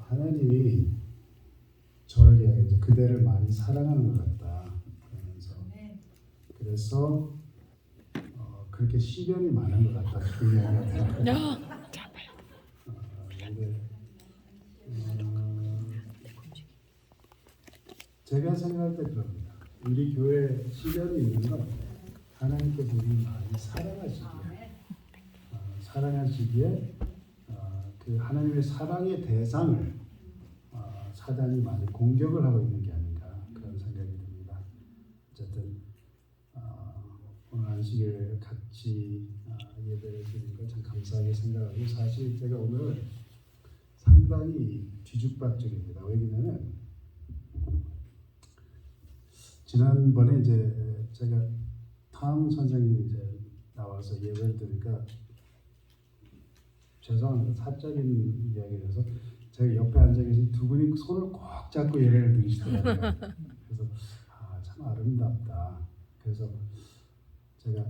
하나님이 저를 이야기해서 그대를 많이 사랑하는 것 같다 그러면서 그래서 그렇게 시련이 많은 것 같다 그 이야기가 들어요. 근데 제가 생각할 때 그럽니다. 우리 교회 시련이 있는 건 하나님께서 우리 많이 사랑하시기에 그 하나님의 사랑의 대상을 사단이 많이 공격을 하고 있는 게 아닌가 그런 생각이 듭니다. 어쨌든 오늘 안식일 같이 예배를 드리는 걸 참 감사하게 생각하고 사실 제가 오늘 상당히 뒤죽박죽입니다. 왜냐면은 지난번에 이제 제가 탕 선생님이 이제 나와서 예배를 드리니까 죄송합니다. 사적인 이야기라서 제가 옆에 앉아 계신 두 분이 손을 꼭 잡고 예배를 드리시더라고요. 그래서 참 아름답다. 그래서 제가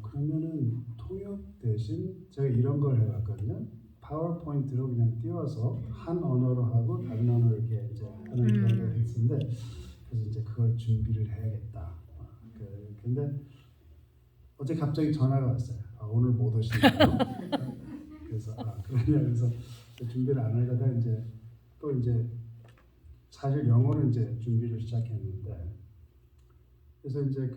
그러면은 통역 대신 제가 이런 걸 해봤거든요. 파워포인트로 그냥 띄워서 한 언어로 하고 다른 언어로 이렇게 이제 하는 그런 걸 했는데 그래서 이제 그걸 준비를 해야겠다. 근데 어제 갑자기 전화가 왔어요. 오늘 못 오시나요? 그래서 그러면서 준비를 안 하려다 이제 또 이제 사실 영어로 이제 준비를 시작했는데 그래서 이제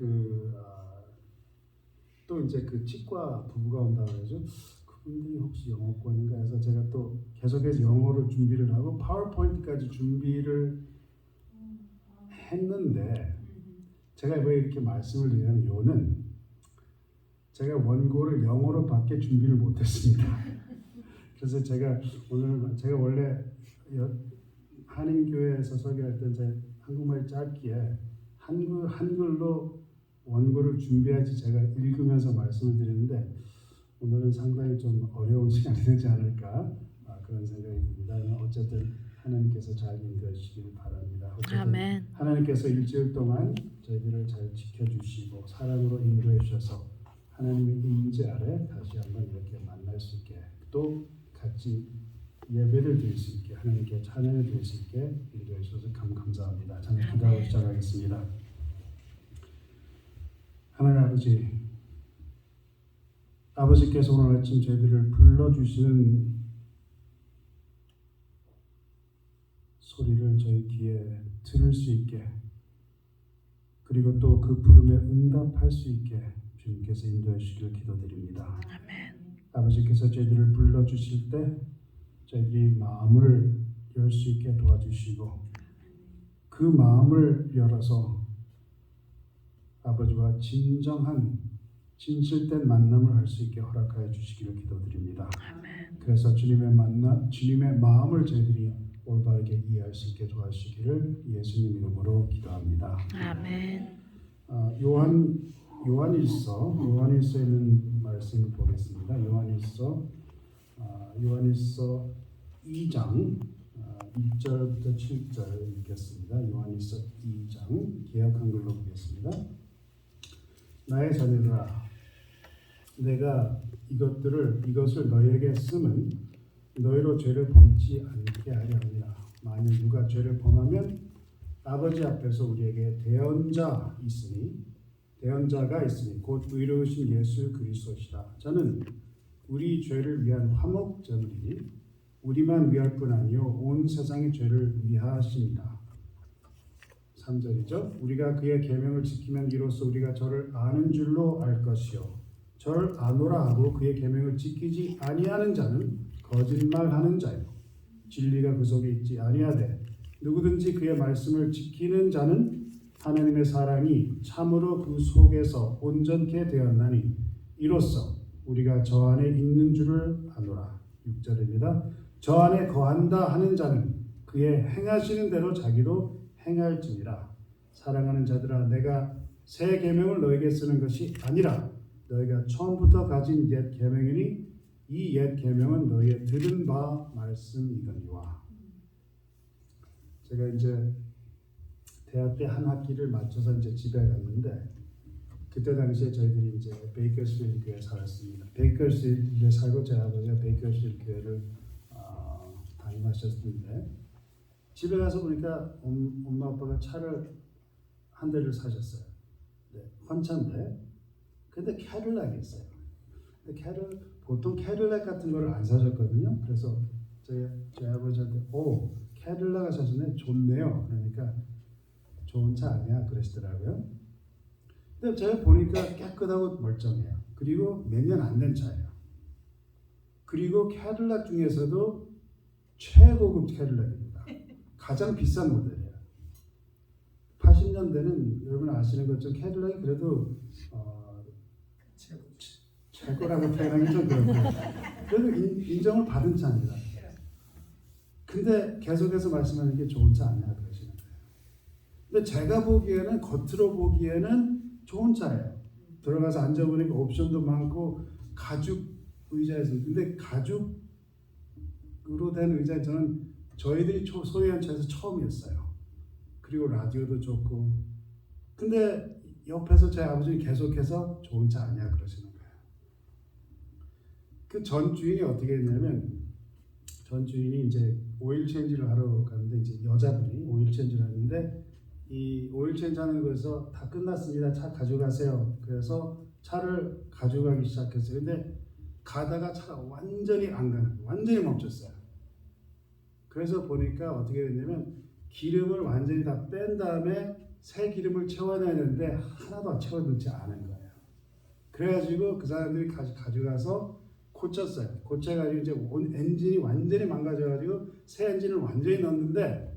또 이제 그 치과 부부가 온다고 해서 그분들이 혹시 영어권인가 해서 제가 또 계속해서 영어로 준비를 하고 파워포인트까지 준비를 했는데 제가 왜 이렇게 말씀을 드리냐면 이유는 제가 원고를 영어로밖에 준비를 못했습니다. 그래서 제가 원래 한인교회에서 설교할 때 이제 한국말 짧게 한글로 원고를 준비하지 제가 읽으면서 말씀을 드리는데 오늘은 상당히 좀 어려운 시간이 되지 않을까 그런 생각이 듭니다. 어쨌든 하나님께서 잘 인도해 주시길 바랍니다. 아멘. 하나님께서 일주일 동안 저희들을 잘 지켜주시고 사랑으로 인도해 주셔서 하나님의 임재 아래 다시 한번 이렇게 만날 수 있게 또 같이 예배를 드릴 수 있게 하나님께 찬양을 드릴 수 있게 인도해 주셔서 감사합니다. 저는 기도하고 시작하겠습니다. 하나님 아버지께서 오늘 아침 저희들을 불러주시는 소리를 저희 귀에 들을 수 있게 그리고 또 그 부름에 응답할 수 있게 주님께서 인도해 주시길 기도드립니다. 아멘. 아버지께서 저희들을 불러주실 때 저희들이 마음을 열 수 있게 도와주시고 그 마음을 열어서 아버지와 진정한 진실된 만남을 할 수 있게 허락하여 주시기를 기도드립니다. 아멘. 그래서 주님의 마음을 저희들이 올바르게 이해할 수 있게 도와주시기를 예수님 이름으로 기도합니다. 아멘. 요한일서에 있는 말씀을 보겠습니다. 요한일서 2장 1절부터 7절 읽겠습니다. 요한일서 2장 개역 한글로 보겠습니다. 나의 자녀들아, 내가 이것을 너희에게 쓰면 너희로 죄를 범치 않게 하려 함이라. 만일 누가 죄를 범하면 아버지 앞에서 우리에게 대언자가 있으니 곧 의로우신 예수 그리스도시라. 저는 우리 죄를 위한 화목제물이 우리만 위할 뿐 아니요 온 세상의 죄를 위하십니다. 3절이죠. 우리가 그의 계명을 지키면 이로써 우리가 저를 아는 줄로 알 것이요 저를 아노라 하고 그의 계명을 지키지 아니하는 자는 거짓말하는 자요 진리가 그 속에 있지 아니하되 누구든지 그의 말씀을 지키는 자는 하나님의 사랑이 참으로 그 속에서 온전케 되었나니 이로써 우리가 저 안에 있는 줄을 아노라. 6절입니다. 저 안에 거한다 하는 자는 그의 행하시는 대로 자기도 행할지니라. 사랑하는 자들아, 내가 새 계명을 너에게 쓰는 것이 아니라 너희가 처음부터 가진 옛 계명이니 이 옛 계명은 너희의 들은 바 말씀이거니와. 제가 이제 대학 때 한 학기를 마쳐서 이제 집에 갔는데 그때 당시에 저희들이 이제 베이커스필드 교회에 살았습니다. 베이커스필드에 살고 제 아버지가 베이커스필드 교회를 하셨는데 집에 가서 보니까 엄마 아빠가 차를 한 대를 사셨어요. 네, 헌차인데 근데 캐딜락이었어요. 근데 보통 캐딜락 같은 거를 안 사셨거든요. 그래서 저희 아버지한테 캐딜락 사셨네, 좋네요. 그러니까 좋은 차 아니야 그러시더라고요. 근데 제가 보니까 깨끗하고 멀쩡해요. 그리고 몇 년 안 된 차예요. 그리고 캐딜락 중에서도 최고급 캐딜락입니다. 가장 비싼 모델이에요. 80년대는 여러분 아시는 것처럼 캐딜락이 그래도 최고라고 표현하기 좀 그런데 그래도 인정을 받은 차입니다. 근데 계속해서 말씀하는 게 좋은 차 아니야 그러시는 거예요. 근데 제가 보기에는 겉으로 보기에는 좋은 차예요. 들어가서 앉아보니까 옵션도 많고 가죽 의자에서 근데 가죽으로 된 의자 저는 저희들이 소유한 차에서 처음이었어요. 그리고 라디오도 좋고 근데 옆에서 제 아버지는 계속해서 좋은 차 아니야 그러시는 거예요. 그 전 주인이 어떻게 했냐면 전 주인이 이제 오일 체인지를 하러 가는데 이제 여자분이 오일 체인지를 하는데 이 오일 체인지 하는 거에서 다 끝났습니다. 차 가져가세요. 그래서 차를 가져가기 시작했어요. 근데 가다가 차가 완전히 안 가는 거예요. 완전히 멈췄어요. 그래서 보니까 어떻게 됐냐면 기름을 완전히 다 뺀 다음에 새 기름을 채워내야 되는데 하나도 채워놓지 않은 거예요. 그래가지고 그 사람들이 가져가서 고쳤어요. 고쳐가지고 이제 엔진이 완전히 망가져가지고 새 엔진을 완전히 넣었는데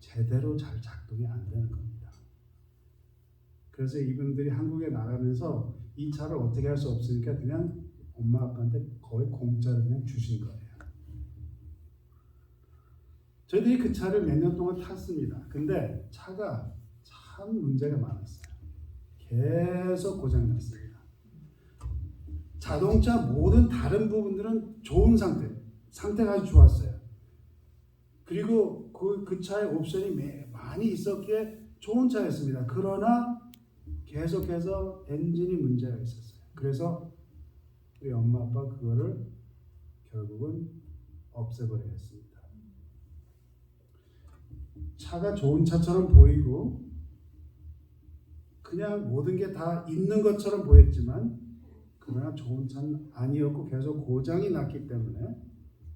제대로 잘 작동이 안 되는 겁니다. 그래서 이분들이 한국에 나가면서 이 차를 어떻게 할 수 없으니까 그냥 엄마 아빠한테 거의 공짜로 그냥 주신 거예요. 저희들이 그 차를 몇 년 동안 탔습니다. 근데 차가 참 문제가 많았어요. 계속 고장났습니다. 자동차 모든 다른 부분들은 좋은 상태가 아주 좋았어요. 그리고 그 차에 옵션이 많이 있었기에 좋은 차였습니다. 그러나 계속해서 엔진이 문제가 있었어요. 그래서 우리 엄마 아빠 그거를 결국은 없애버려야 했습니다. 차가 좋은 차처럼 보이고 그냥 모든 게 다 있는 것처럼 보였지만 그러나 좋은 차는 아니었고 계속 고장이 났기 때문에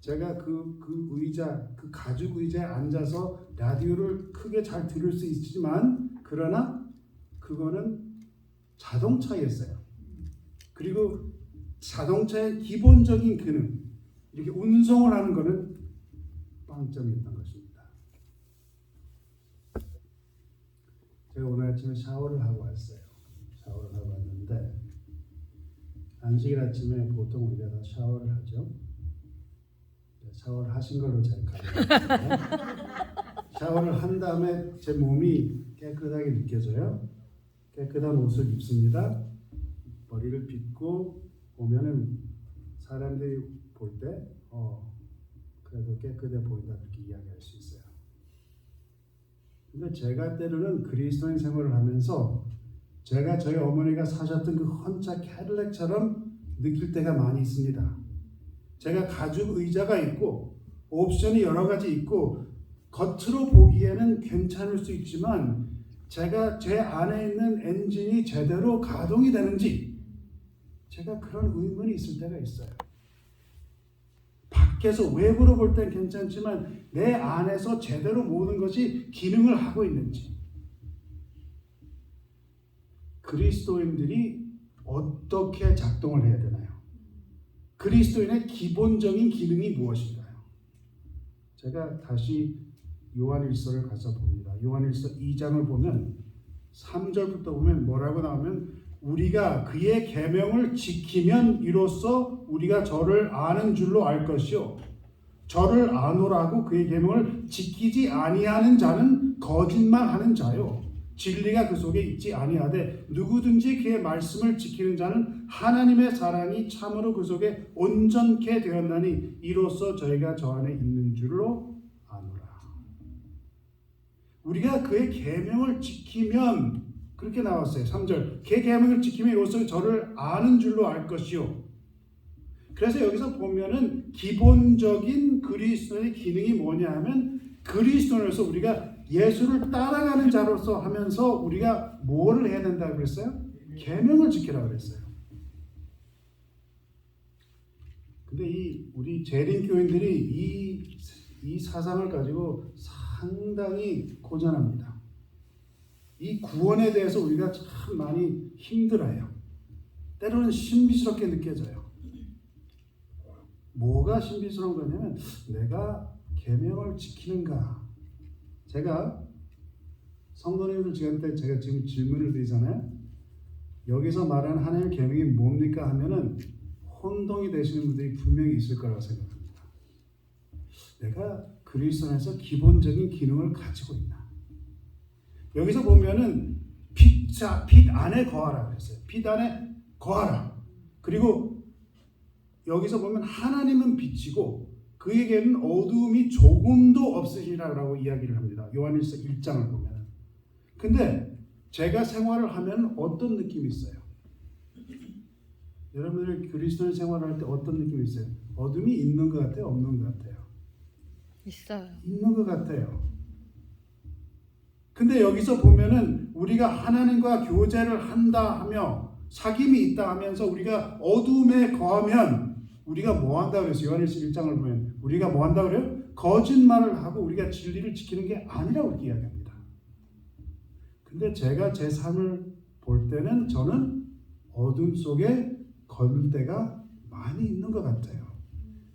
제가 그 의자, 그 가죽 의자에 앉아서 라디오를 크게 잘 들을 수 있지만 그러나 그거는 자동차였어요. 그리고 자동차의 기본적인 기능, 이렇게 운송을 하는 거는 빵점이었던 것입니다. 제가 오늘 아침에 샤워를 하고 왔어요. 샤워를 하고 왔는데 안식일 아침에 보통 우리가 다 샤워를 하죠. 샤워를 하신 걸로 제가 가져왔는데 샤워를 한 다음에 제 몸이 깨끗하게 느껴져요. 깨끗한 옷을 입습니다. 머리를 빗고 오면은 사람들이 볼 때 그래도 깨끗해 보인다 그렇게 이야기할 수 있어요. 근데 제가 때로는 그리스도인 생활을 하면서 제가 저희 어머니가 사셨던 그 헌차 캐딜락처럼 느낄 때가 많이 있습니다. 제가 가죽 의자가 있고 옵션이 여러 가지 있고 겉으로 보기에는 괜찮을 수 있지만 제가 제 안에 있는 엔진이 제대로 가동이 되는지 제가 그런 의문이 있을 때가 있어요. 밖에서 외부로 볼 땐 괜찮지만 내 안에서 제대로 모든 것이 기능을 하고 있는지 그리스도인들이 어떻게 작동을 해야 되나요? 그리스도인의 기본적인 기능이 무엇인가요? 제가 다시 요한일서를 가서 봅니다. 요한일서 2장을 보면 3절부터 보면 뭐라고 나오면 우리가 그의 계명을 지키면 이로써 우리가 저를 아는 줄로 알 것이요 저를 아노라고 그의 계명을 지키지 아니하는 자는 거짓말하는 자요 진리가 그 속에 있지 아니하되 누구든지 그의 말씀을 지키는 자는 하나님의 사랑이 참으로 그 속에 온전케 되었나니 이로써 저희가 저 안에 있는 줄로 아노라. 우리가 그의 계명을 지키면 그렇게 나왔어요. 3절 그의 계명을 지키면 이로써 저를 아는 줄로 알 것이요 그래서 여기서 보면은 기본적인 그리스도의 기능이 뭐냐 하면 그리스도로서 우리가 예수를 따라가는 자로서 하면서 우리가 뭐를 해야 된다고 그랬어요? 계명을 지키라고 그랬어요. 근데 우리 재림 교인들이 이 사상을 가지고 상당히 고전합니다. 이 구원에 대해서 우리가 참 많이 힘들어요. 때로는 신비스럽게 느껴져요. 뭐가 신비스러운 거냐면 내가 계명을 지키는가. 제가 성도님들 지금 제가 지금 질문을 드리잖아요. 여기서 말하는 하나님의 계명이 뭡니까 하면은 혼동이 되시는 분들이 분명히 있을 거라고 생각합니다. 내가 그리스도 안에서 기본적인 기능을 가지고 있나? 여기서 보면은 빛 안에 거하라 그랬어요. 빛 안에 거하라. 그리고 여기서 보면 하나님은 빛이고 그에게는 어두움이 조금도 없으시라고 이야기를 합니다. 요한일서 1장을 보면. 근데 제가 생활을 하면 어떤 느낌이 있어요? 여러분들 그리스도인 생활을 할 때 어떤 느낌이 있어요? 어둠이 있는 것 같아요? 없는 것 같아요? 있어요. 있는 것 같아요. 근데 여기서 보면은 우리가 하나님과 교제를 한다 하며 사귐이 있다 하면서 우리가 어둠에 거하면 우리가 뭐 한다 그랬어요? 요한일서 1장을 보면 우리가 뭐 한다 그래요? 거짓말을 하고 우리가 진리를 지키는 게 아니라고 이렇게 이야기합니다. 근데 제가 제 삶을 볼 때는 저는 어둠 속에 걸을 때가 많이 있는 것 같아요.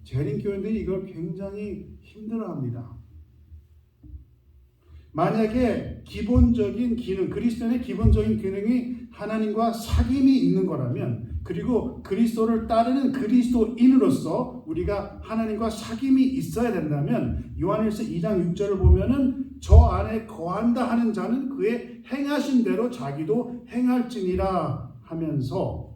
재림 교인들이 이걸 굉장히 힘들어합니다. 만약에 기본적인 기능, 그리스도인의 기본적인 기능이 하나님과 사귐이 있는 거라면, 그리고 그리스도를 따르는 그리스도인으로서 우리가 하나님과 사귐이 있어야 된다면, 요한일서 2장 6절을 보면은 저 안에 거한다 하는 자는 그의 행하신 대로 자기도 행할지니라 하면서,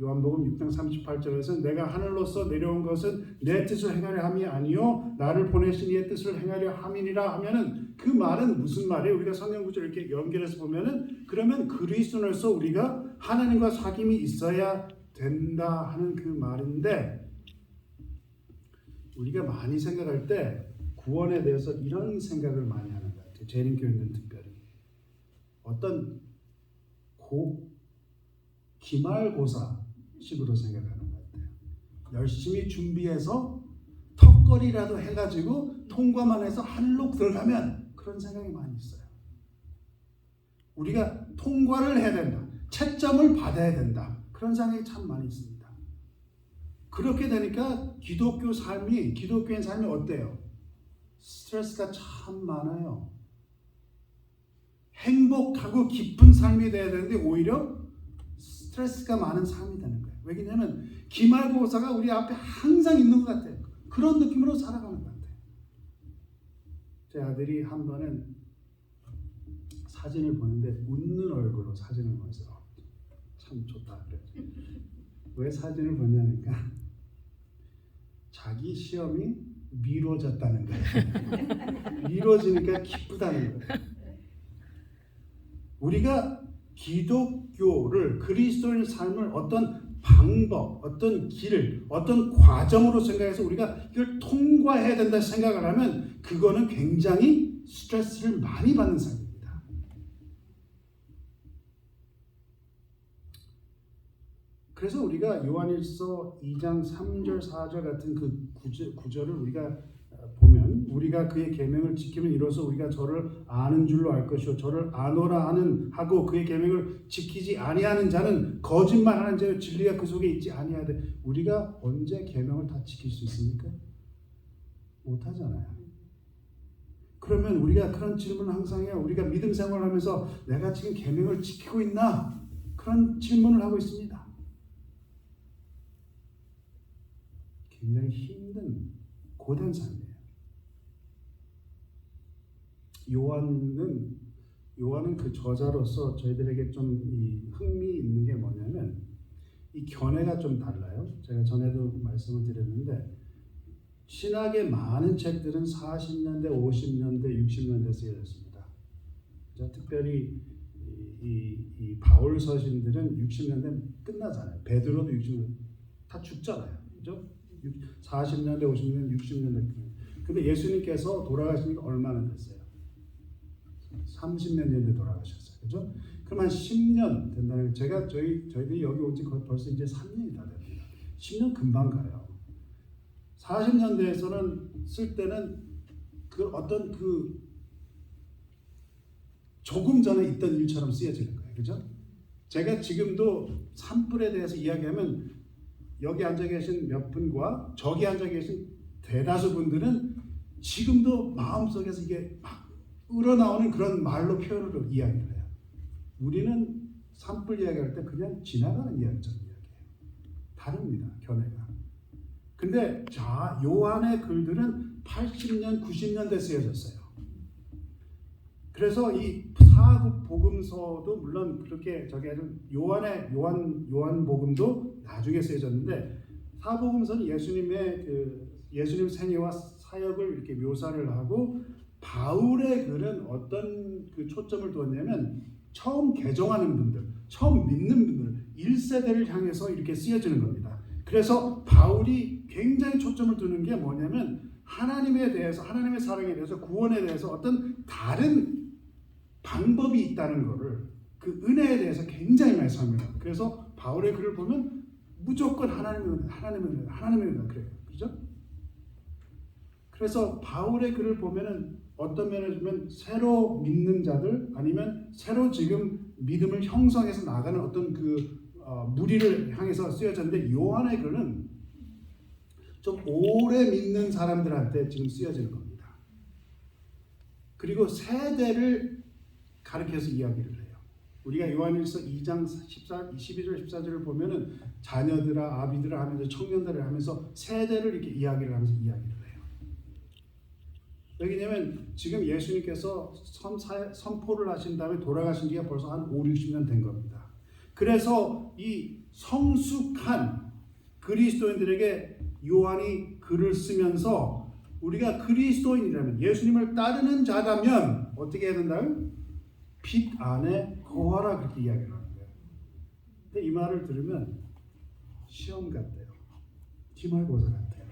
요한복음 6장 38절에서 내가 하늘로서 내려온 것은 내 뜻을 행하려 함이 아니요 나를 보내신 이의 뜻을 행하려 함이니라 하면은 그 말은 무슨 말이에요? 우리가 성경 구절을 이렇게 연결해서 보면은 그러면 그리스도로서 우리가 하나님과 사귐이 있어야 된다 하는 그 말인데, 우리가 많이 생각할 때 구원에 대해서 이런 생각을 많이 하는 것 같아요. 재림 교인들은 특별히 어떤 기말고사 식으로 생각하는 것 같아요. 열심히 준비해서 턱걸이라도 해가지고 통과만 해서 하늘로 들어가면, 그런 생각이 많이 있어요. 우리가 통과를 해야 된다, 채점을 받아야 된다, 그런 생각이 참 많이 있습니다. 그렇게 되니까 기독교인 삶이 어때요? 스트레스가 참 많아요. 행복하고 기쁜 삶이 돼야 되는데 오히려 스트레스가 많은 삶이 되는 거예요. 왜냐하면 기말고사가 우리 앞에 항상 있는 것 같아요. 그런 느낌으로 살아가는 것 같아요. 제 아들이 한 번은 사진을 보는데 웃는 얼굴로 사진을 보면서 참 좋다 그랬죠. 왜 사진을 보냐니까 자기 시험이 미뤄졌다는 거예요. 미뤄지니까 기쁘다는 거예요. 우리가 기독교를, 그리스도인 삶을 어떤 방법, 어떤 길을, 어떤 과정으로 생각해서 우리가 이걸 통과해야 된다 생각을 하면 그거는 굉장히 스트레스를 많이 받는 삶입니다. 그래서 우리가 요한일서 2장 3절 4절 같은 그 구절을 우리가 보면, 우리가 그의 계명을 지키면 이로써 우리가 저를 아는 줄로 알 것이요 저를 아노라 하고 그의 계명을 지키지 아니하는 자는 거짓말하는 자요 진리가 그 속에 있지 아니하되. 우리가 언제 계명을 다 지킬 수 있습니까? 못하잖아요. 그러면 우리가 그런 질문을 항상 해요. 우리가 믿음 생활을 하면서 내가 지금 계명을 지키고 있나? 그런 질문을 하고 있습니다. 굉장히 힘든 고된 삶이에요. 요한은 그 저자로서 저희들에게 좀 이 흥미 있는 게 뭐냐면 이 견해가 좀 달라요. 제가 전에도 말씀을 드렸는데 신학의 많은 책들은 40년대, 50년대, 60년대 쓰여졌습니다. 특별히 이 바울 서신들은 60년대 끝나잖아요. 베드로도 60년대. 다 죽잖아요. 그죠? 40년대, 50년, 60년대. 근데 예수님께서 돌아가신 게 얼마나 됐어요? 30몇 년대 돌아가셨어요. 그죠? 그럼 한 10년 된다는 저희들이 여기 온 지 벌써 이제 3년이 다 됩니다. 10년 금방 가요. 40년대에서는 쓸 때는 그 어떤 그 조금 전에 있던 일처럼 쓰여지는 거예요. 그죠? 제가 지금도 산불에 대해서 이야기하면 여기 앉아 계신 몇 분과 저기 앉아 계신 대다수 분들은 지금도 마음속에서 이게 막 우러나오는 그런 말로 표현으로 이야기를 해요. 우리는 산불 이야기할 때 그냥 지나가는 이야기처럼 이야기해요. 다릅니다. 견해가. 근데 자, 요한의 글들은 80년, 90년대 쓰여졌어요. 그래서 이 사복음서도 물론 그렇게 요한 복음도 나중에 쓰여졌는데 사복음서는 예수님 생애와 사역을 이렇게 묘사를 하고 바울의 글은 어떤 그 초점을 두었냐면 처음 개종하는 분들, 처음 믿는 분들, 1세대를 향해서 이렇게 쓰여지는 겁니다. 그래서 바울이 굉장히 초점을 두는 게 뭐냐면 하나님에 대해서, 하나님의 사랑에 대해서, 구원에 대해서 어떤 다른 방법이 있다는 것을 그 은혜에 대해서 굉장히 많이 설명해요. 그래서 바울의 글을 보면 무조건 하나님의 은혜 그래요. 그죠? 그래서 바울의 글을 보면은 어떤 면에서 보면 새로 믿는 자들 아니면 새로 지금 믿음을 형성해서 나가는 어떤 무리를 향해서 쓰여졌는데 요한의 글은 좀 오래 믿는 사람들한테 지금 쓰여지는 겁니다. 그리고 세대를 가르쳐서 이야기를 해요. 우리가 요한일서 2장 12절 14절을 보면은 자녀들아 아비들아 하면서 청년들을 하면서 세대를 이렇게 이야기를 하면서 이야기를 해요. 왜냐하면 지금 예수님께서 선포를 하신 다음에 돌아가신 지가 벌써 한 5, 60년 된 겁니다. 그래서 이 성숙한 그리스도인들에게 요한이 글을 쓰면서 우리가 그리스도인이라면 예수님을 따르는 자라면 어떻게 해야 된다고요? 빛 안에 거하라 그렇게 이야기를 하는 거예요. 근데 이 말을 들으면 시험 같대요. 기말고사 같아요.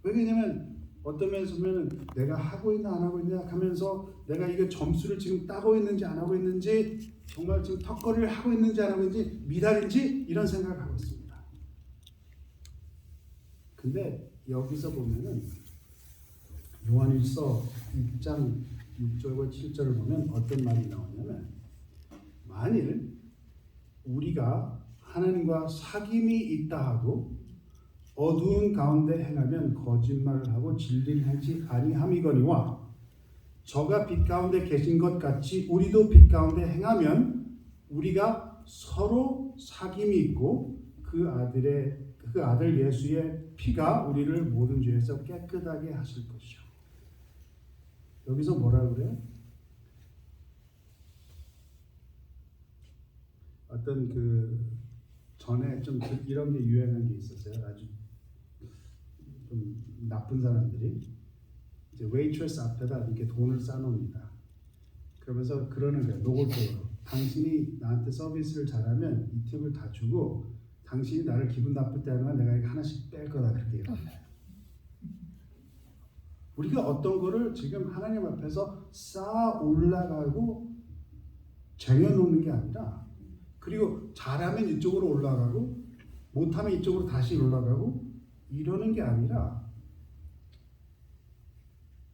왜냐면 어떤 면에서 보면 내가 하고 있나 안 하고 있나 하면서 내가 이게 점수를 지금 따고 있는지 안 하고 있는지 정말 지금 턱걸이를 하고 있는지 안 하고 있는지 미달인지 이런 생각을 하고 있습니다. 근데 여기서 보면은 요한일서 1장 6절과 7절을 보면 어떤 말이 나오냐면 만일 우리가 하나님과 사귐이 있다 하고 어두운 가운데 행하면 거짓말을 하고 진리를 하지 아니함이거니와 저가 빛 가운데 계신 것 같이 우리도 빛 가운데 행하면 우리가 서로 사귐이 있고 그 아들 예수의 피가 우리를 모든 죄에서 깨끗하게 하실 것이요. 여기서 뭐라 그래요? 어떤 전에 좀 이런 게 유행한 게 있었어요. 아주 좀 나쁜 사람들이 이제 웨이트레스 앞에다 이렇게 돈을 쌓아놓습니다. 그러면서 그러는 거예요. 노골적으로. 당신이 나한테 서비스를 잘하면 이 팁을 다 주고 당신이 나를 기분 나쁠 때 하면 내가 이거 하나씩 뺄 거다 그렇게 얘기합니다. 우리가 어떤 거를 지금 하나님 앞에서 쌓아 올라가고 쟁여놓는 게 아니라 그리고 잘하면 이쪽으로 올라가고 못하면 이쪽으로 다시 올라가고 이러는 게 아니라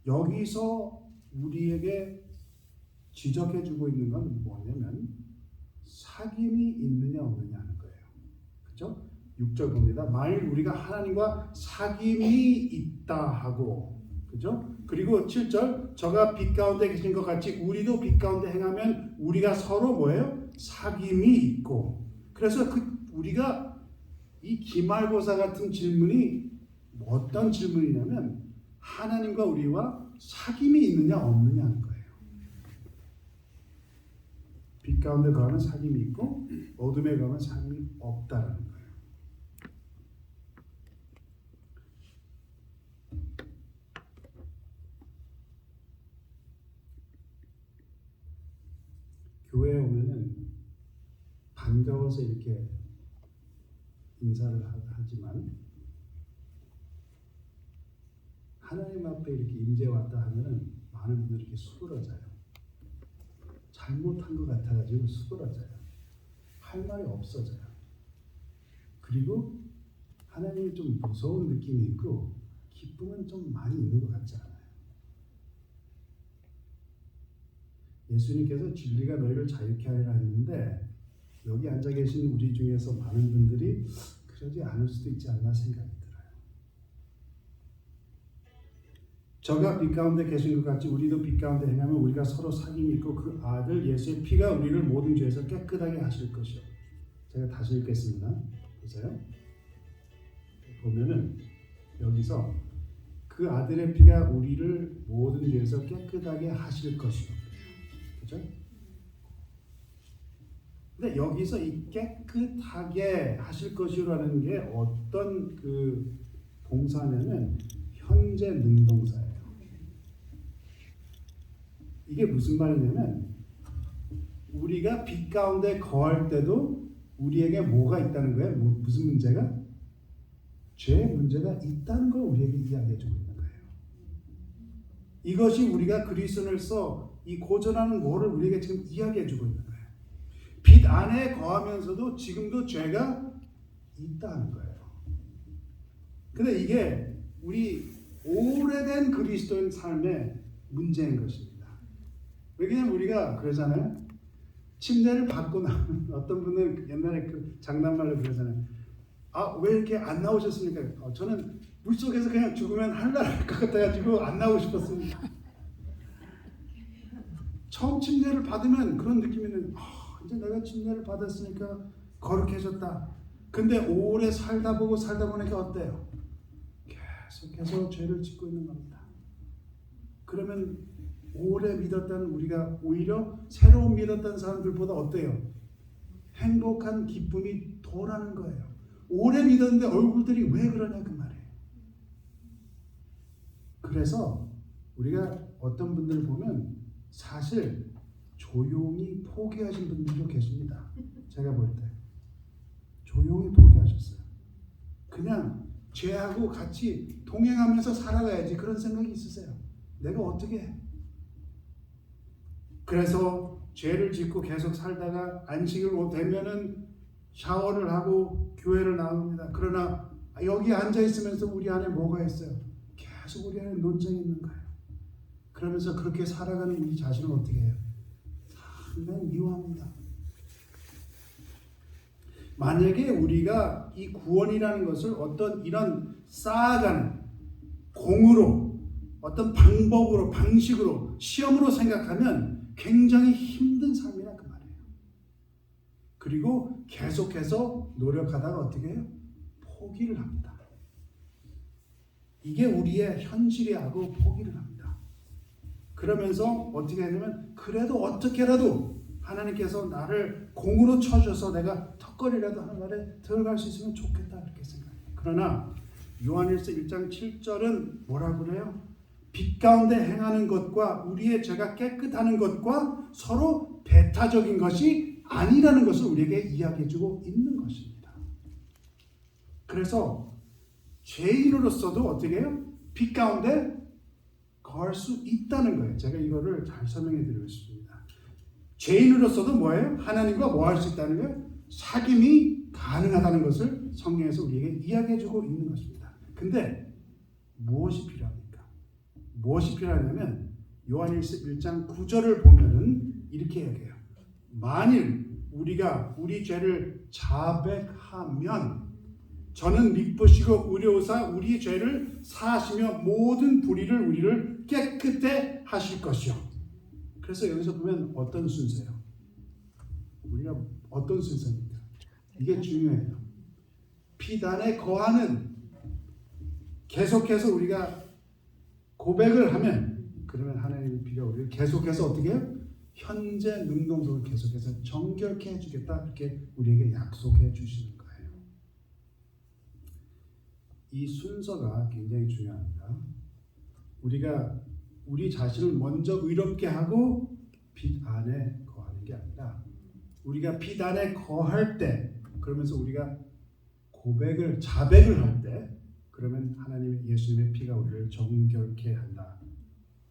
여기서 우리에게 지적해주고 있는 건 뭐냐면 사귐이 있느냐 없느냐 하는 거예요. 그렇죠? 6절 봅니다. 만일 우리가 하나님과 사귐이 있다 하고 그죠? 그리고 7절 저가 빛 가운데 계신 것 같이 우리도 빛 가운데 행하면 우리가 서로 뭐예요? 사귐이 있고 그래서 우리가 이 기말고사 같은 질문이 어떤 질문이냐면 하나님과 우리와 사귐이 있느냐 없느냐 하는 거예요. 빛 가운데 거하면 사귐이 있고 어둠에 거하면 사귐이 없다라는 거예요. 교회에 오면은 반가워서 이렇게 인사를 하지만 하나님 앞에 이렇게 임재 왔다 하면은 많은 분들이 이렇게 수그러져요. 잘못한 것 같아가지고 수그러져요. 할 말이 없어져요. 그리고 하나님이 좀 무서운 느낌이 있고 기쁨은 좀 많이 있는 것 같지 않아요? 예수님께서 진리가 너희를 자유케 하리라 했는데 여기 앉아 계신 우리 중에서 많은 분들이 그러지 않을 수도 있지 않나 생각이 들어요. 저가 빛 가운데 계신 것 같이 우리도 빛 가운데 행하면 우리가 서로 사귐이 있고 그 아들 예수의 피가 우리를 모든 죄에서 깨끗하게 하실 것이요. 제가 다시 읽겠습니다. 보세요. 보면은 여기서 그 아들의 피가 우리를 모든 죄에서 깨끗하게 하실 것이요. 그죠? 근데 여기서 이 깨끗하게 하실 것이라는 게 어떤 그 동사냐면 현재 능동사예요. 이게 무슨 말이냐면 우리가 빛 가운데 거할 때도 우리에게 뭐가 있다는 거예요? 무슨 문제가? 죄의 문제가 있다는 걸 우리에게 이야기해 주고 있는 거예요. 이것이 우리가 그리스도인으로서 이 고전하는 거를 우리에게 지금 이야기해 주고 있는 거예요. 빛 안에 거하면서도 지금도 죄가 있다는 거예요. 근데 이게 우리 오래된 그리스도인 삶의 문제인 것입니다. 왜냐하면 우리가 그러잖아요. 침례를 받고 나면 어떤 분은 옛날에 그 장난말로 그러잖아요. 아, 왜 이렇게 안 나오셨습니까? 저는 물속에서 그냥 죽으면 하늘날 것 같아가지고 안 나오고 싶었습니다. 처음 침례를 받으면 그런 느낌이 있는 이제 내가 침례를 받았으니까 거룩해졌다. 근데 오래 살다 보니까 어때요? 계속해서 죄를 짓고 있는 겁니다. 그러면 오래 믿었던 우리가 오히려 새로운 믿었던 사람들보다 어때요? 행복한 기쁨이 덜하는 거예요. 오래 믿었는데 얼굴들이 왜 그러냐 그 말이에요. 그래서 우리가 어떤 분들 보면 사실 조용히 포기하신 분들도 계십니다. 제가 볼 때 조용히 포기하셨어요. 그냥 죄하고 같이 동행하면서 살아가야지 그런 생각이 있으세요. 내가 어떻게 해? 그래서 죄를 짓고 계속 살다가 안식일 되면은 샤워를 하고 교회를 나옵니다. 그러나 여기 앉아 있으면서 우리 안에 뭐가 있어요? 계속 우리 안에 논쟁이 있는 거예요. 그러면서 그렇게 살아가는 우리 자신을 어떻게 해요? 상당히 미워합니다. 만약에 우리가 이 구원이라는 것을 어떤 이런 쌓아가는 공으로 어떤 방법으로 방식으로 시험으로 생각하면 굉장히 힘든 삶이라 그 말이에요. 그리고 계속해서 노력하다가 어떻게 해요? 포기를 합니다. 이게 우리의 현실이하고 포기를 합니다. 그러면서 어떻게 하냐면 그래도 어떻게라도 하나님께서 나를 공으로 쳐줘서 내가 턱걸이라도 하는 날에 들어갈 수 있으면 좋겠다 이렇게 생각해요. 그러나 요한일서 1장 7절은 뭐라고 그래요? 빛 가운데 행하는 것과 우리의 죄가 깨끗하는 것과 서로 배타적인 것이 아니라는 것을 우리에게 이야기해주고 있는 것입니다. 그래서 죄인으로서도 어떻게 해요? 빛 가운데 거할 수 있다는 거예요. 제가 이거를 잘 설명해 드리고 싶습니다. 죄인으로서도 뭐예요? 하나님과 뭐 할 수 있다는 거예요? 사귐이 가능하다는 것을 성경에서 우리에게 이야기해주고 있는 것입니다. 근데 무엇이 필요합니까? 무엇이 필요하냐면 요한일서 1장 9절을 보면은 이렇게 이야기해요. 만일 우리가 우리 죄를 자백하면 저는 미쁘시고 의로우사 우리 죄를 사하시며 모든 불의를 우리를 깨끗해 하실 것이요. 그래서 여기서 보면 어떤 순서예요? 우리가 어떤 순서입니까? 이게 중요해요. 빛 안에 거하는 계속해서 우리가 고백을 하면 그러면 하나님의 피가 우리를 계속해서 어떻게 해요? 현재 능동적으로 계속해서 정결케 해주겠다 이렇게 우리에게 약속해 주시는 거예요. 이 순서가 굉장히 중요합니다. 우리가 우리 자신을 먼저 의롭게 하고 빛 안에 거하는 게 아니라 우리가 빛 안에 거할 때 그러면서 우리가 고백을 자백을 할 때 그러면 하나님 예수님의 피가 우리를 정결케 한다.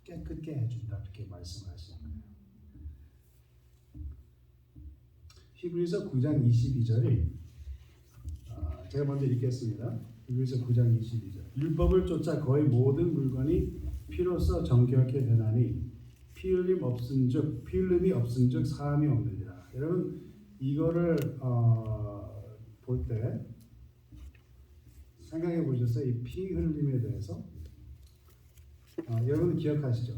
깨끗게 해준다. 이렇게 말씀하시는 거예요. 히브리서 9장 22절이 제가 먼저 읽겠습니다. 히브리서 9장 22절. 율법을 쫓아 거의 모든 물건이 피로써 정결케 되나니 피 흘림이 없은즉 사함이 없느니라. 여러분 이거를 볼 때 생각해 보셨어요? 이 피 흘림에 대해서 여러분 기억하시죠?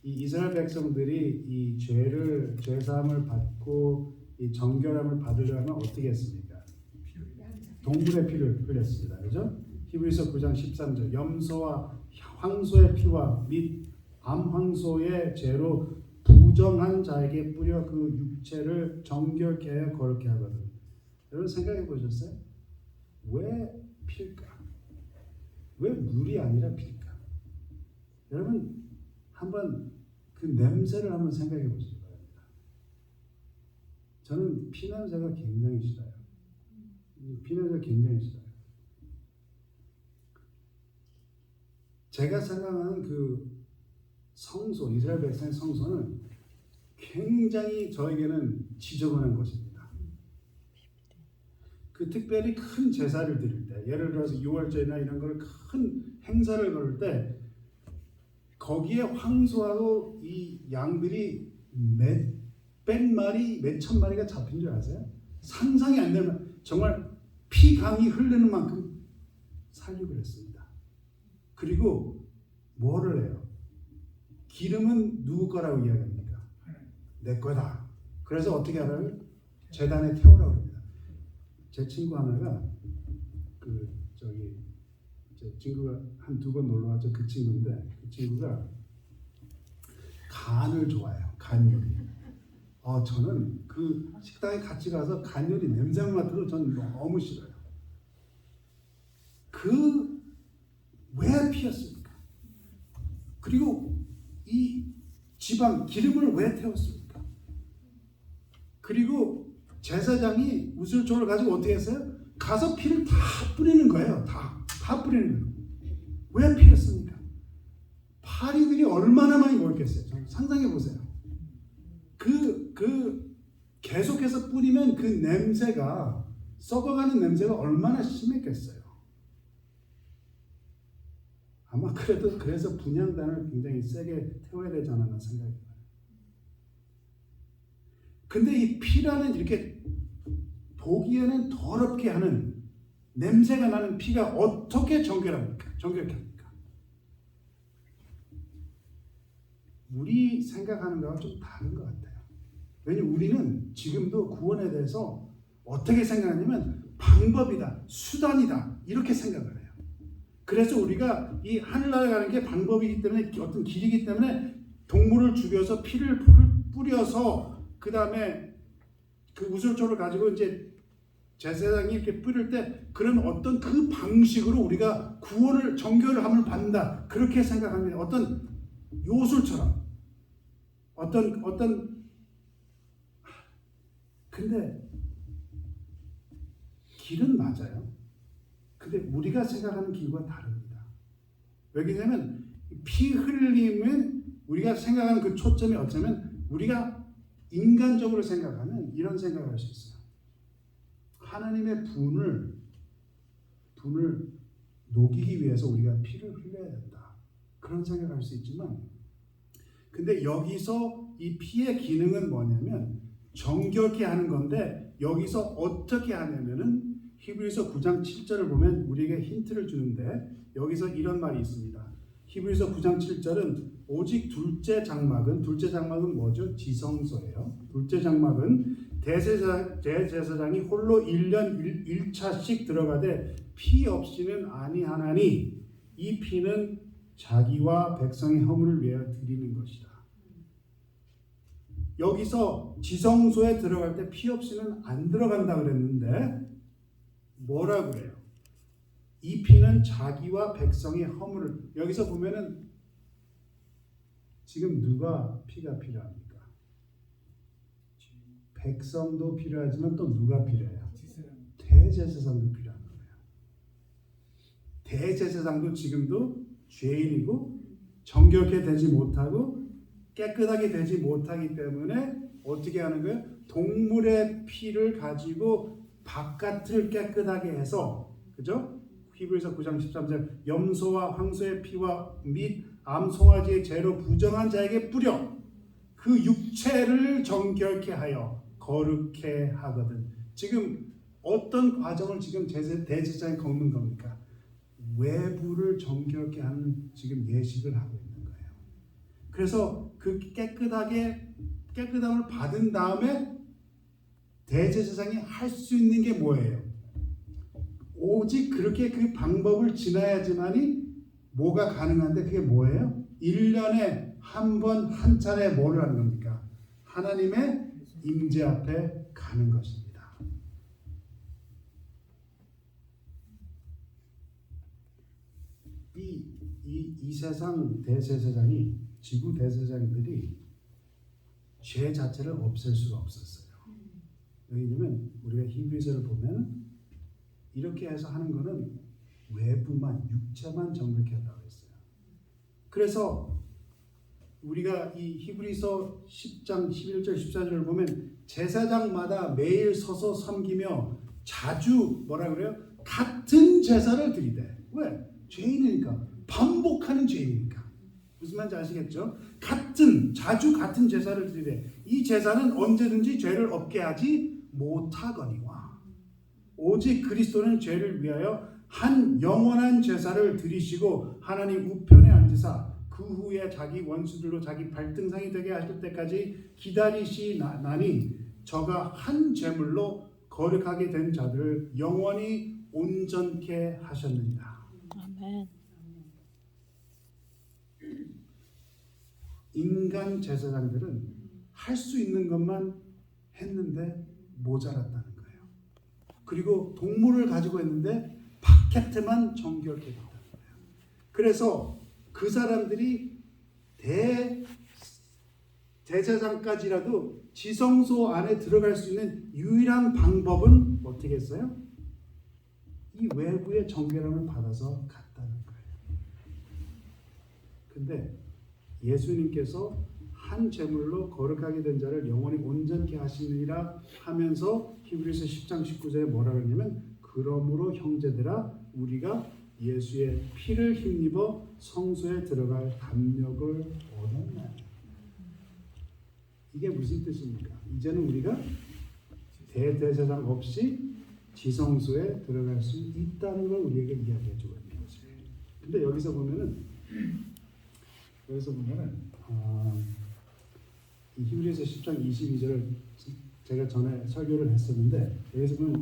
이 이스라엘 백성들이 이 죄 사함을 받고 이 정결함을 받으려면 어떻게 했습니까? 동물의 피를 흘렸습니다. 그렇죠? 히브리서 9장 13절 염소와 황소의 피와 및 암황소의 죄로 부정한 자에게 뿌려 그 육체를 정결케 하여 거룩게 하거든. 여러분 생각해 보셨어요? 왜 피일까? 왜 물이 아니라 피일까? 여러분 한번 그 냄새를 한번 생각해 보시기 바랍니다. 저는 피 냄새가 굉장히 싫어요. 피 냄새가 굉장히 싫어요. 제가 생각하는 그 성소, 이스라엘 백성의 성소는 굉장히 저에게는 지저분한 것입니다. 그 특별히 큰 제사를 드릴 때, 예를 들어서 6월절이나 이런 걸 큰 행사를 걸을 때 거기에 황소하고 이 양들이 몇백 마리, 몇천 마리가 잡힌 줄 아세요? 상상이 안 되면 정말 피강이 흐르는 만큼 살육을 했습니다. 그리고 뭐를 해요? 기름은 누구 거라고 이야기합니까? 내 거다. 그래서 어떻게 하라고? 제단에 태우라고 합니다. 제 친구 하나가 제 친구가 한두 번 놀러 왔죠. 그 친구인데 그 친구가 간을 좋아해요. 간 요리. 저는 그 식당에 같이 가서 간 요리 냄새만 맡아도 저는 너무 싫어요. 왜 피었습니까? 그리고 이 지방 기름을 왜 태웠습니까? 그리고 제사장이 우슬초를 가지고 어떻게 했어요? 가서 피를 다 뿌리는 거예요. 다 뿌리는 거예요. 왜 피했습니까? 파리들이 얼마나 많이 먹겠어요? 상상해 보세요. 계속해서 뿌리면 그 냄새가 썩어가는 냄새가 얼마나 심했겠어요. 아마 그래서 분향단을 굉장히 세게 태워야 되지 않았나 생각이 들어요. 근데 이 피라는 이렇게 보기에는 더럽게 하는 냄새가 나는 피가 어떻게 정결합니까? 정결케 합니까? 우리 생각하는 거와 좀 다른 것 같아요. 왜냐하면 우리는 지금도 구원에 대해서 어떻게 생각하냐면 방법이다, 수단이다 이렇게 생각을 해요. 그래서 우리가 이 하늘나라에 가는 게 방법이기 때문에 어떤 길이기 때문에 동물을 죽여서 피를 뿌려서 그 다음에 그 우슬초를 가지고 이제 제사장이 이렇게 뿌릴 때 그런 어떤 그 방식으로 우리가 구원을 정결함을 받는다 그렇게 생각합니다. 어떤 요술처럼 근데 길은 맞아요. 근데 우리가 생각하는 길과 다릅니다. 왜냐하면 피 흘림은 우리가 생각하는 그 초점이 어쩌면 우리가 인간적으로 생각하면 이런 생각을 할 수 있어요. 하나님의 분을 녹이기 위해서 우리가 피를 흘려야 된다. 그런 생각을 할 수 있지만 근데 여기서 이 피의 기능은 뭐냐면 정결케 하는 건데 여기서 어떻게 하냐면은 히브리서 9장 7절을 보면 우리에게 힌트를 주는데 여기서 이런 말이 있습니다. 히브리서 9장 7절은 오직 둘째 장막은 뭐죠? 지성소예요. 둘째 장막은 대제사장이 홀로 1년 1차씩 들어가되 피 없이는 아니하나니 이 피는 자기와 백성의 허물을 위하여 드리는 것이다. 여기서 지성소에 들어갈 때 피 없이는 안 들어간다 그랬는데 뭐라 그래요? 이 피는 자기와 백성의 허물을 여기서 보면은 지금 누가 피가 필요합니까? 백성도 필요하지만 또 누가 필요해요? 대제사장도 필요한 거예요. 대제사장도 지금도 죄인이고 정결케 되지 못하고 깨끗하게 되지 못하기 때문에 어떻게 하는 거예요? 동물의 피를 가지고 바깥을 깨끗하게 해서, 그죠? 히브리서 9장 13절 염소와 황소의 피와 및 암송아지의 죄로 부정한 자에게 뿌려 그 육체를 정결케 하여 거룩케 하거든. 지금 어떤 과정을 지금 대제사장이 겪는 겁니까? 외부를 정결케 하는 지금 예식을 하고 있는 거예요. 그래서 그 깨끗함을 받은 다음에 대제사장이 할 수 있는 게 뭐예요? 오직 그렇게 그 방법을 지나야지만이 뭐가 가능한데, 그게 뭐예요? 1년에 한 번 한 차례 뭐를 하는 겁니까? 하나님의 임재 앞에 가는 것입니다. 이 세상 대제사장이, 지구 대제사장들이 죄 자체를 없앨 수가 없었어요. 왜냐면 우리가 히브리서를 보면 이렇게 해서 하는 거는 외부만, 육체만 정결케 한다고 했어요. 그래서 우리가 이 히브리서 10장 11절 14절을 보면 제사장마다 매일 서서 섬기며 자주 뭐라 그래요? 같은 제사를 드리되. 왜? 죄인이니까. 반복하는 죄인이니까. 무슨 말인지 아시겠죠? 자주 같은 제사를 드리되 이 제사는 언제든지 죄를 없게 하지 못하거니와 오직 그리스도는 죄를 위하여 한 영원한 제사를 드리시고 하나님 우편에 앉으사 그 후에 자기 원수들로 자기 발등상이 되게 하실 때까지 기다리시나니 저가 한 제물로 거룩하게 된 자들을 영원히 온전케 하셨느니라. 아멘. 인간 제사장들은 할 수 있는 것만 했는데 모자랐다는 거예요. 그리고 동물을 가지고 했는데 바깥에만 정결케 됐다는 거예요. 그래서 그 사람들이 대제사장까지라도 지성소 안에 들어갈 수 있는 유일한 방법은 어떻게 했어요? 이 외부의 정결함을 받아서 갔다는 거예요. 근데 예수님께서 한 제물로 거룩하게 된 자를 영원히 온전케 하시느니라 하면서 히브리서 10장 19절에 뭐라 그러냐면 그러므로 형제들아 우리가 예수의 피를 힘입어 성소에 들어갈 담력을 얻었나니. 이게 무슨 뜻입니까? 이제는 우리가 대제사장 없이 지성소에 들어갈 수 있다는 걸 우리에게 이야기해 주고 있는 거죠. 근데 여기서 보면은 이 히브리서 10장 22절을 제가 전에 설교를 했었는데 여기서 보면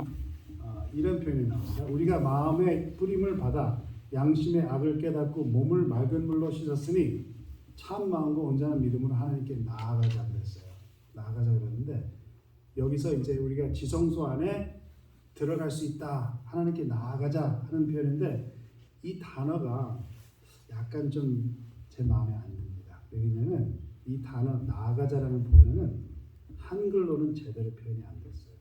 이런 표현이 나옵니다. 우리가 마음의 뿌림을 받아 양심의 악을 깨닫고 몸을 맑은 물로 씻었으니 참 마음과 온전한 믿음으로 하나님께 나아가자 그랬어요. 나아가자 그랬는데 여기서 이제 우리가 지성소 안에 들어갈 수 있다, 하나님께 나아가자 하는 표현인데 이 단어가 약간 좀 제 마음에 안 듭니다. 왜냐하면 이 단어 나아가자라는 표현은 한글로는 제대로 표현이 안 됐어요.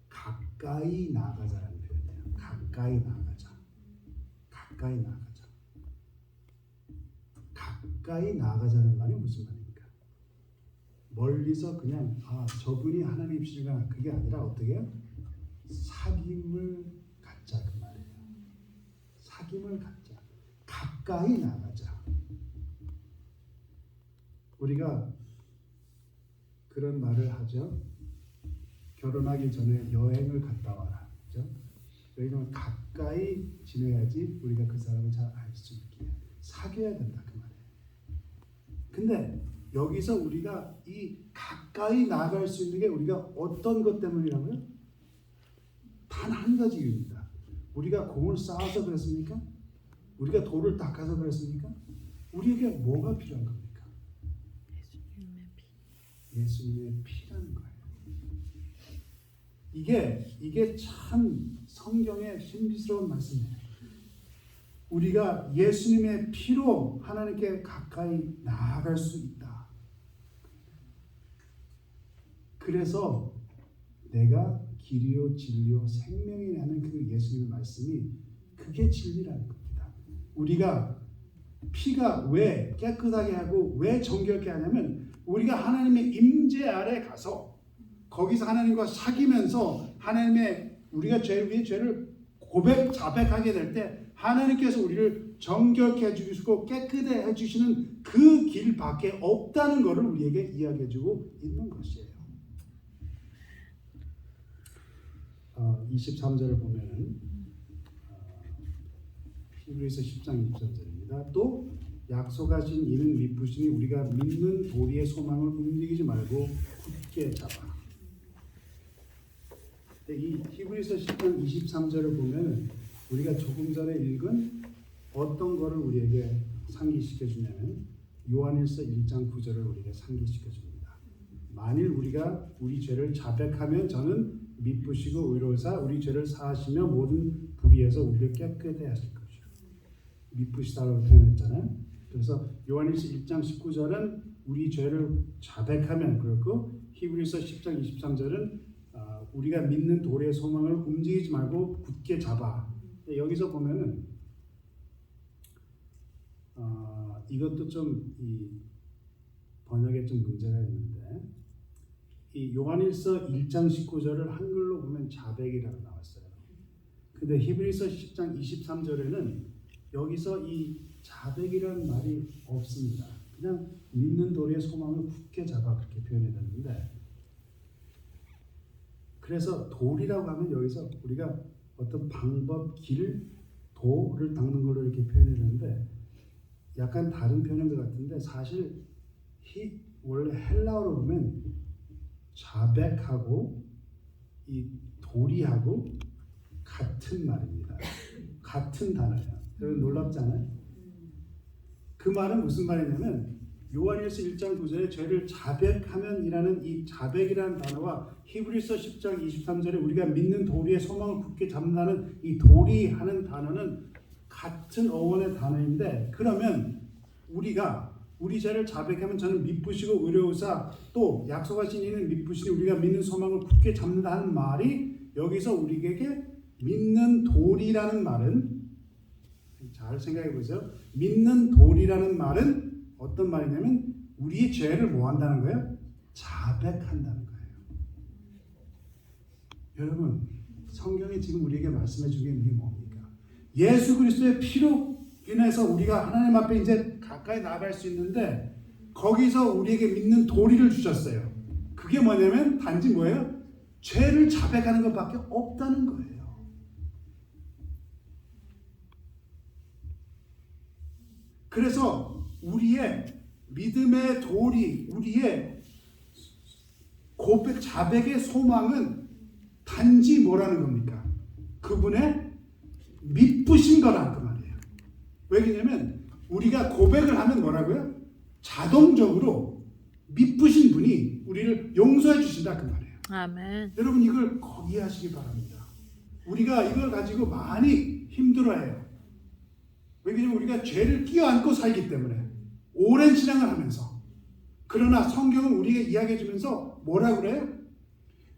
가까이 나아가자라는 표현이에요. 가까이 나아가자. 가까이 나아가자. 가까이 나아가자는 말이 무슨 말입니까? 멀리서 그냥 저분이 하나님이시구나 그게 아니라 어떻게 해요? 사귐을 갖자 그 말이에요. 사귐을 갖자. 가까이 나아가자. 우리가 그런 말을 하죠. 결혼하기 전에 여행을 갔다 와라. 그죠? 왜냐하면 가까이 지내야지 우리가 그 사람을 잘 알 수 있게 사귀어야 된다 그 말이에요. 근데 여기서 우리가 이 가까이 나아갈 수 있는 게 우리가 어떤 것 때문이라고요? 단 한 가지 이유입니다. 우리가 공을 쌓아서 그랬습니까? 우리가 돌을 닦아서 그랬습니까? 우리에게 뭐가 필요한 겁니까? 예수님의 피라는 거예요. 이게 참 성경의 신비스러운 말씀이에요. 우리가 예수님의 피로 하나님께 가까이 나아갈 수 있다. 그래서 내가 길이요 진리요 생명이라는 그 예수님의 말씀이 그게 진리라는 겁니다. 우리가 피가 왜 깨끗하게 하고 왜 정결케 하냐면 우리가 하나님의 임재 아래 가서 거기서 하나님과 사귀면서 하나님의 우리가 우리의 죄를 자백하게 될 때 하나님께서 우리를 정결케 해주시고 깨끗해 해주시는 그 길밖에 없다는 것을 우리에게 이야기해주고 있는 것이에요. 23절을 보면은 히브리서 10장 23절입니다. 또 약속하신 이는 미쁘시니 우리가 믿는 도리의 소망을 움직이지 말고 굳게 잡아. 이 히브리서 10장 23절을 보면 우리가 조금 전에 읽은 어떤 거를 우리에게 상기시켜 주냐면 요한일서 1장 9절을 우리에게 상기시켜 줍니다. 만일 우리가 우리 죄를 자백하면 저는 미쁘시고 의로우사 우리 죄를 사하시며 모든 불의에서 우리를 깨끗해 하실 것이요. 미쁘시다라고 표현했잖아요. 그래서 요한일서 1장 19절은 우리 죄를 자백하면 그렇고 히브리서 10장 23절은 우리가 믿는 도리의 소망을 움직이지 말고 굳게 잡아. 여기서 보면은 이것도 좀 이 번역에 좀 문제가 있는데 이 요한일서 1장 19절을 한글로 보면 자백이라고 나왔어요. 근데 히브리서 10장 23절에는 여기서 이 자백이라는 말이 없습니다. 그냥 믿는 도리의 소망을 굳게 잡아 그렇게 표현해 놨는데 그래서 도리라고 하면 여기서 우리가 어떤 방법, 길, 도를 닦는 걸로 이렇게 표현했는데 약간 다른 표현인 것 같은데 사실 원래 헬라어로 보면 자백하고 이 도리하고 같은 말입니다. 같은 단어예요. 여러분 놀랍지 않아요? 그 말은 무슨 말이냐면 요한일서 1장 9절에 죄를 자백하면이라는 이 자백이라는 단어와 히브리서 10장 23절에 우리가 믿는 도리의 소망을 굳게 잡는다는 이 도리하는 단어는 같은 어원의 단어인데 그러면 우리가 우리 죄를 자백하면 저는 미쁘시고 의로우사 또 약속하신 이는 미쁘시니 우리가 믿는 소망을 굳게 잡는다는 말이 여기서 우리에게 믿는 도리라는 말은 잘 생각해 보세요. 믿는 도리라는 말은 어떤 말이냐면 우리의 죄를 뭐 한다는 거예요? 자백한다는 거예요. 여러분 성경이 지금 우리에게 말씀해 주게 있는 게 뭡니까? 예수 그리스도의 피로 인해서 우리가 하나님 앞에 이제 가까이 나아갈 수 있는데 거기서 우리에게 믿는 도리를 주셨어요. 그게 뭐냐면 단지 뭐예요? 죄를 자백하는 것밖에 없다는 거예요. 그래서 우리의 믿음의 도리, 우리의 고백, 자백의 소망은 단지 뭐라는 겁니까? 그분의 미쁘신 거라는 그 말이에요. 왜 그러냐면 우리가 고백을 하면 뭐라고요? 자동적으로 미쁘신 분이 우리를 용서해 주신다 그 말이에요. 아멘. 여러분 이걸 이해하시기 바랍니다. 우리가 이걸 가지고 많이 힘들어해요. 왜냐하면 우리가 죄를 끼어안고 살기 때문에 오랜 신앙을 하면서 그러나 성경은 우리에게 이야기해 주면서 뭐라고 그래요?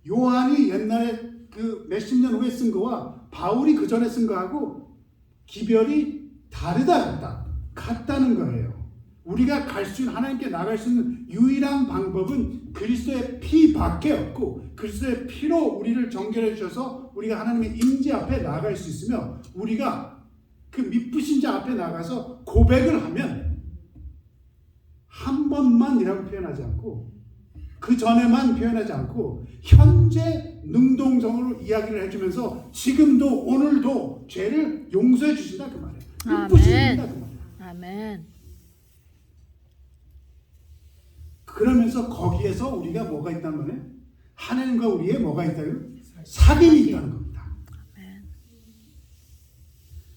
요한이 옛날에 그 몇십 년 후에 쓴 거와 바울이 그 전에 쓴 거하고 기별이 같다는 거예요. 우리가 갈 수 있는 하나님께 나갈 수 있는 유일한 방법은 그리스도의 피밖에 없고 그리스도의 피로 우리를 정결해 주셔서 우리가 하나님의 임재 앞에 나갈 수 있으며 우리가 그 미쁘신 자 앞에 나가서 고백을 하면 한 번만이라고 표현하지 않고 그 전에만 표현하지 않고 현재 능동적으로 이야기를 해주면서 지금도 오늘도 죄를 용서해 주신다 그 말이에요. 미쁘신 분이다 그 말이에요. 아멘. 그러면서 거기에서 우리가 뭐가 있다는 거네? 하나님과 우리의 뭐가 있다고요? 사귐이 있다는 겁니다.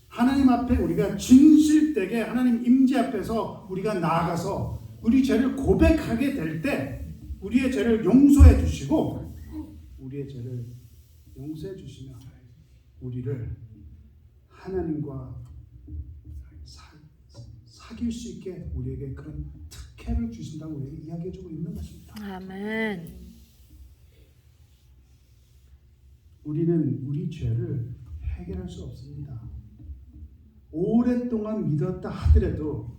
하나님 앞에 우리가 진실되게 하나님 임재 앞에서 우리가 나아가서 우리 죄를 고백하게 될 때 우리의 죄를 용서해 주시고 우리의 죄를 용서해 주시며 우리를 하나님과 사귈 수 있게 우리에게 그런 특혜를 주신다고 우리에게 이야기해 주고 있는 것입니다. 아멘. 우리는 우리 죄를 해결할 수 없습니다. 오랫동안 믿었다 하더라도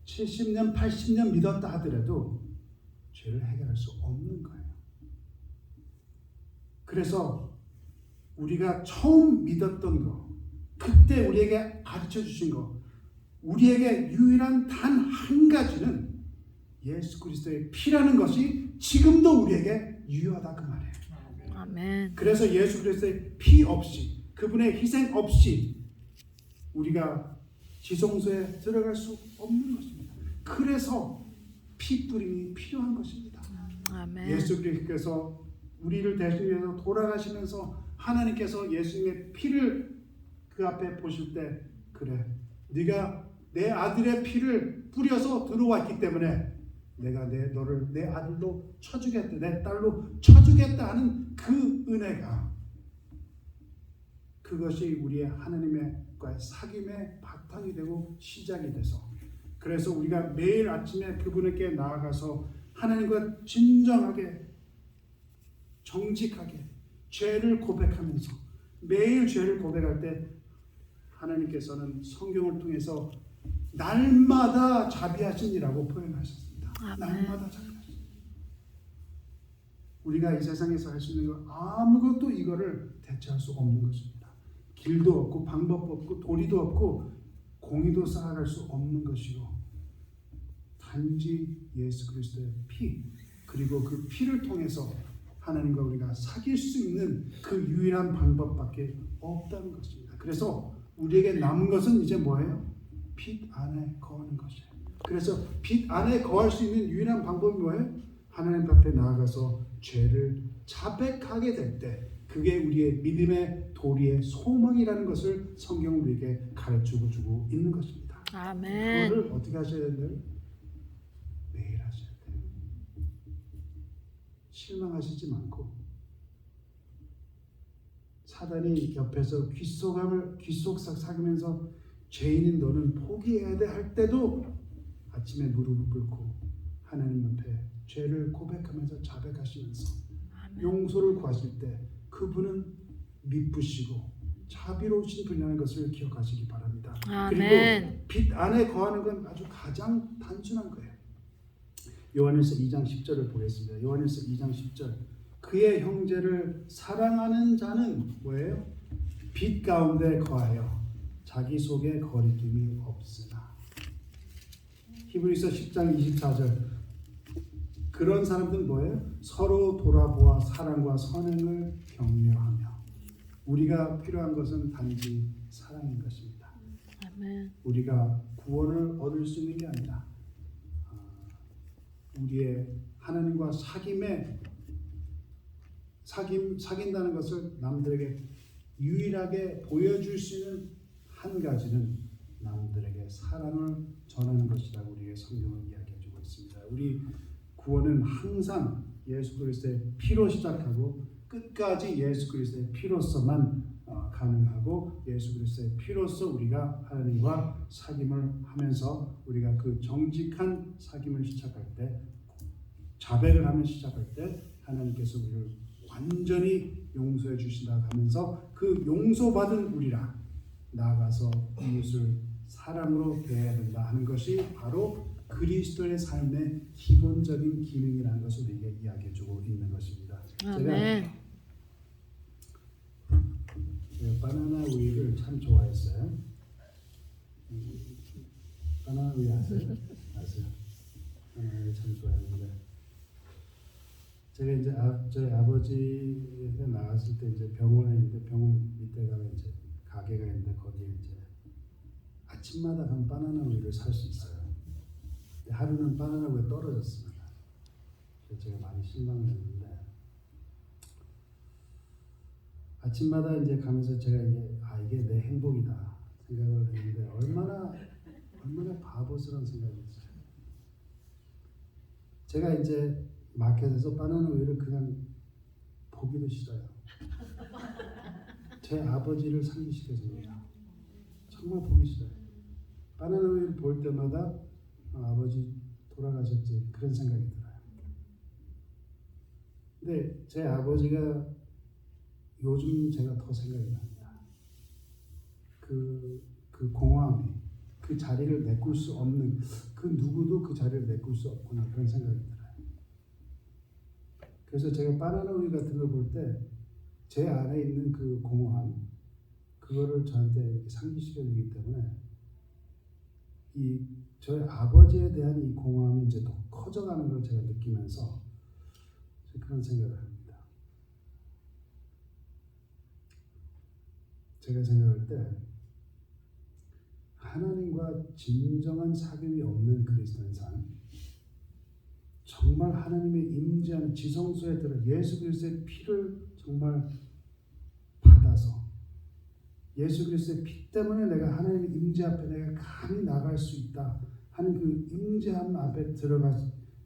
70년, 80년 믿었다 하더라도 죄를 해결할 수 없는 거예요. 그래서 우리가 처음 믿었던 거, 그때 우리에게 가르쳐 주신 거, 우리에게 유일한 단 한 가지는 예수 그리스도의 피라는 것이 지금도 우리에게 유효하다 그 말이에요. 아멘. 그래서 예수 그리스도의 피 없이, 그분의 희생 없이 우리가 지성소에 들어갈 수 없는 것입니다. 그래서 피 뿌림이 필요한 것입니다. 아멘. 예수 그리스도께서 우리를 대신 위해서 돌아가시면서 하나님께서 예수님의 피를 그 앞에 보실 때, 그래, 네가 내 아들의 피를 뿌려서 들어왔기 때문에 내가 너를 내 아들로 쳐주겠다, 내 딸로 쳐주겠다 하는 그 은혜가, 그것이 우리의 하나님과의 사귐의 바탕이 되고 시작이 돼서, 그래서 우리가 매일 아침에 그분에게 나아가서 하나님과 진정하게 정직하게 죄를 고백하면서 매일 죄를 고백할 때 하나님께서는 성경을 통해서 날마다 자비하시니라고 표현하셨습니다. 아멘. 날마다 자비하시니. 우리가 이 세상에서 할 수 있는 거 아무것도 이거를 대체할 수 없는 것입니다. 길도 없고 방법도 없고 도리도 없고 공의도 쌓아갈 수 없는 것이고, 단지 예수 그리스도의 피, 그리고 그 피를 통해서 하나님과 우리가 사귈 수 있는 그 유일한 방법밖에 없다는 것입니다. 그래서 우리에게 남은 것은 이제 뭐예요? 빛 안에 거하는 것이에요. 그래서 빛 안에 거할 수 있는 유일한 방법이 뭐예요? 하나님 앞에 나아가서 죄를 자백하게 될 때, 그게 우리의 믿음의 도리의 소망이라는 것을 성경은 우리에게 가르치고 주고 있는 것입니다. 아멘. 그거를 어떻게 하셔야 된다고요? 매일 하셔야 돼요. 실망하시지 않고, 사단이 옆에서 귓속삭 사귀면서 죄인인 너는 포기해야 돼 할 때도 아침에 무릎을 꿇고 하나님 앞에 죄를 고백하면서 자백하시면서 아멘. 용서를 구하실 때 그분은 미쁘시고 자비로우신 분이라는 것을 기억하시기 바랍니다. 아멘. 그리고 빛 안에 거하는 건 아주 가장 단순한 거예요. 요한일서 2장 10절을 보겠습니다. 요한일서 2장 10절. 그의 형제를 사랑하는 자는 뭐예요? 빛 가운데 거하여 자기 속에 거리낌이 없으나. 히브리서 10장 24절. 그런 사람들은 뭐예요? 서로 돌아보아 사랑과 선행을 격려하며. 우리가 필요한 것은 단지 사랑인 것입니다. 아멘. 우리가 구원을 얻을 수 있는 게 아니라 우리의 하나님과 사귄다는 것을 남들에게 유일하게 보여줄 수 있는 한 가지는 남들에게 사랑을 전하는 것이라고 우리의 성경은 이야기해주고 있습니다. 우리 구원은 항상 예수 그리스도의 피로 시작하고 끝까지 예수 그리스도의 피로서만 가능하고, 예수 그리스도의 피로서 우리가 하나님과 사귐을 하면서 우리가 그 정직한 사귐을 시작할 때, 자백을 하면 시작할 때 하나님께서 우리를 완전히 용서해 주신다 하면서 그 용서받은 우리라 나아가서 이웃을 사랑으로 대해야 된다 하는 것이 바로 그리스도의 삶의 기본적인 기능이라는 것을 우리에게 이야기해주고 있는 것입니다. 아멘. 제가 바나나 우유를 참 좋아했어요. 바나나 우유 아세요? 아세요? 바나나 우유 참 좋아했는데, 제가 이제 저희 아버지가 나갔을 때 이제 병원에 있는데, 병원 밑에 가면 이제 가게가 있는데 거기에 이제 아침마다 가면 바나나 우유를 살 수 있어요. 하루는 바나나 우유가 떨어졌습니다. 그래서 제가 많이 실망을 했는데, 아침마다 이제 가면서 제가 이게 내 행복이다 생각을 했는데, 얼마나 바보스러운 생각이었어요. 제가 이제 마켓에서 바나나 우유를 그냥 보기도 싫어요. 제 아버지를 상기시켜줍니다. 정말 보기 싫어요. 바나나 우유를 볼 때마다 아버지 돌아가셨지 그런 생각이 들어요. 근데 제 아버지가 요즘 제가 더 생각이 납니다. 그 공허함이 그 자리를 메꿀 수 없는 그 누구도 그 자리를 메꿀 수 없구나 그런 생각이 들어요. 그래서 제가 바나나 우유 같은 걸 볼 때 제 안에 있는 그 공허함 그거를 저한테 상기시켜 주기 때문에 이 저희 아버지에 대한 이 공허함이 이제 더 커져가는 걸 제가 느끼면서 그런 생각을 합니다. 제가 생각할 때 하나님과 진정한 사귐이 없는 그리스도인 삶, 정말 하나님의 임재한 지성소에 들어 예수 그리스도의 피를 정말 받아서 예수 그리스도의 피 때문에 내가 하나님의 임재 앞에 내가 감히 나갈 수 있다 하는 그 임재함 앞에 들어가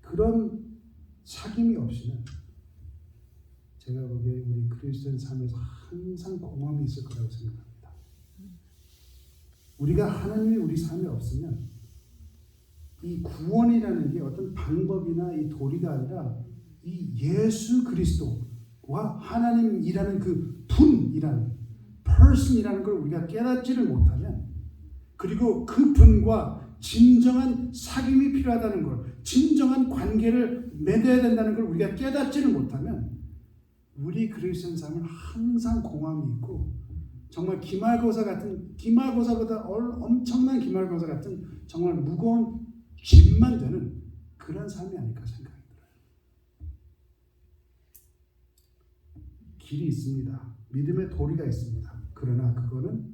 그런 사귐이 없이는 제가 보기에 우리 그리스도인 삶에서 항상 공허함이 있을 거라고 생각합니다. 우리가 하나님이 우리 삶에 없으면 이 구원이라는 게 어떤 방법이나 이 도리가 아니라 이 예수 그리스도와 하나님이라는 그 분이라는 person이라는 걸 우리가 깨닫지를 못하면 그리고 그 분과 진정한 사귐이 필요하다는 걸 진정한 관계를 맺어야 된다는 걸 우리가 깨닫지를 못하면 우리 그리스도인 삶은 항상 공허함이 있고 정말 기말고사 같은 기말고사보다 엄청난 기말고사 같은 정말 무거운 짐만 되는 그런 삶이 아닐까 생각이 들어요. 길이 있습니다. 믿음의 도리가 있습니다. 그러나 그거는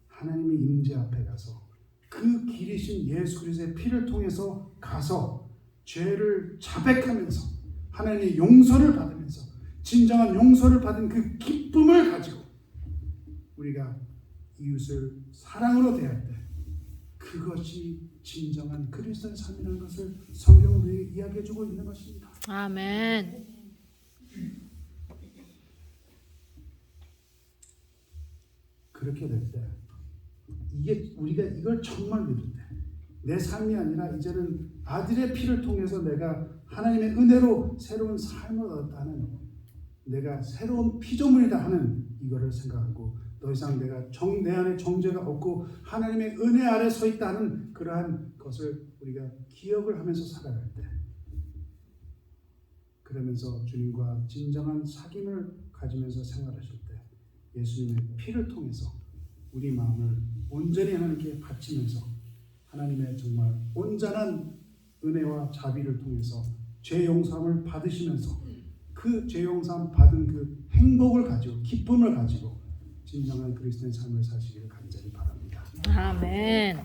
하나님의 임재 앞에 가서 그 길이신 예수 그리스도의 피를 통해서 가서 죄를 자백하면서 하나님의 용서를 받으면서 진정한 용서를 받은 그 기쁨을 가지고 우리가 이웃을 사랑으로 대할 때 그것이 진정한 그리스도의 삶이라는 것을 성경은 우리에게 이야기해주고 있는 것입니다. 아멘. 그렇게 될 때 이게 우리가 이걸 정말 믿을 때 내 삶이 아니라 이제는 아들의 피를 통해서 내가 하나님의 은혜로 새로운 삶을 얻었다는 내가 새로운 피조물이다 하는 이거를 생각하고 더 이상 내가 내 안에 정죄가 없고 하나님의 은혜 아래 서 있다 하는 그러한 것을 우리가 기억을 하면서 살아갈 때 그러면서 주님과 진정한 사귐을 가지면서 생활하실 때 예수님의 피를 통해서 우리 마음을 온전히 하나님께 바치면서 하나님의 정말 온전한 은혜와 자비를 통해서 죄 용서함을 받으시면서 그 죄 용서함 받은 그 행복을 가지고 기쁨을 가지고 진정한 그리스도의 삶을 사시기를 간절히 바랍니다. 아멘.